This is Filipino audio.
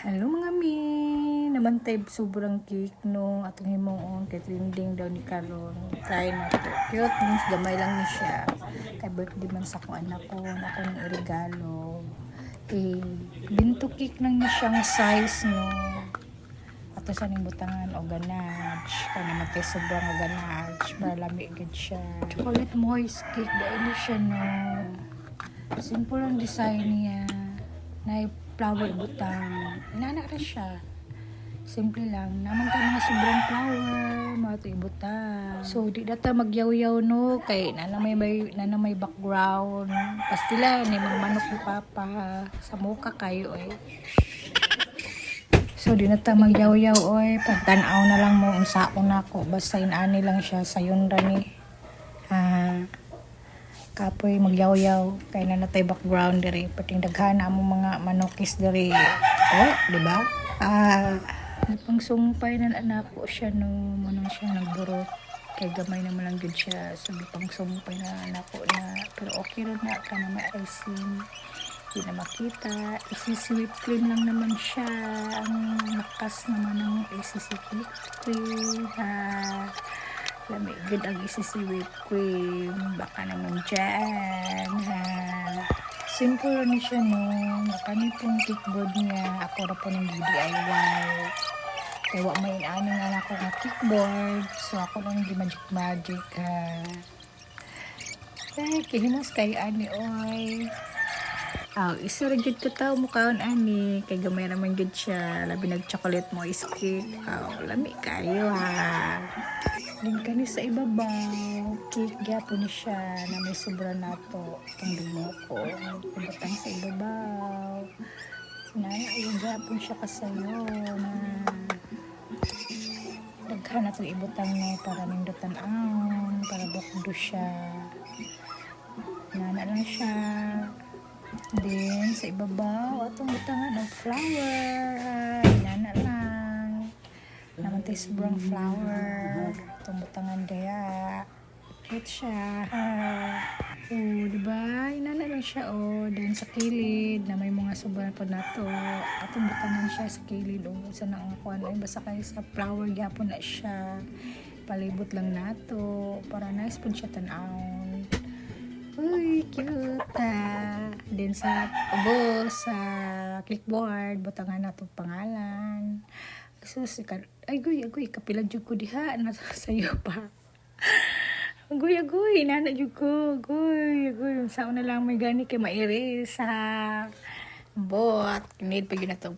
Hello mga mi, naman tayo sobrang cake no atong himuon kay trending daw ni karon. Try na to. Cute means gamay lang ni siya. Kay birthday man sa kong anak ko, na ako ng regalo. Binto cake lang ni siyang size no. Ato sa ning butangan o ganache, kay naman tayo sobrang ganache para lami gud siya. Chocolate moist cake dahil ni siya no. Simple ang design niya. Na flower butang. Inanak na siya. Simple lang. Naman tayo mga sobrang flower. Mga ito ibutang. So, di data magyaw-yaw no. Kay nana may background. Pastila, ni mga manok ni Papa. Sa muka kayo eh. So, di data magyaw-yaw oy. Pagtanaw na lang mo. Unsaon ako. Basta inani lang siya. Sayon rani. Kapoy magyaw-yaw kay na natay background diri pating daghan amo mga manokis diri di ba pang sumpay na anak ko siya no manang siya nagburot kay gamay naman lang gud siya so pang sumpay na anak ko na pero okay ra na kana may icing di na makita isisi cream lang naman siya ang lakas naman ng isisi cream lamig good ang isisi whipped cream baka naman dyan simple ni siya no kami pong kickboard niya ako na po ng DIY kaya wa may inaano nga ako ng kickboard so ako lang di magic kaya kihimas kay ani oy isa rin gud ko tao mukhaon ani kay gamay naman gud siya labi nag chocolate mo is cake lami kayo din kani sa ibabaw cake gyapon ni siya na may sobra nato itong binoko ibutang sa ibabaw ayun gyapon siya kasayo na daghan na itong ibutang na para mindutan para bukdo siya nana lang siya din sa ibabaw atong butangan ng flower nana lang naman tayo sobrang flower itong butangan daya cute siya diba inana lang siya din sa kilid na may mga sobrang po nato atong butangan siya sa kilid sa naangakuan ay basta kayo sa flower gyapon na siya palibot lang nato para nice po siya tanawon uy cute din sa sa clipboard butangan nato pangalan sus ay goy kapila jud ko diha sayo pa goy nana jud ko goy sao na lang may gani kay mairis bot need pa yun na to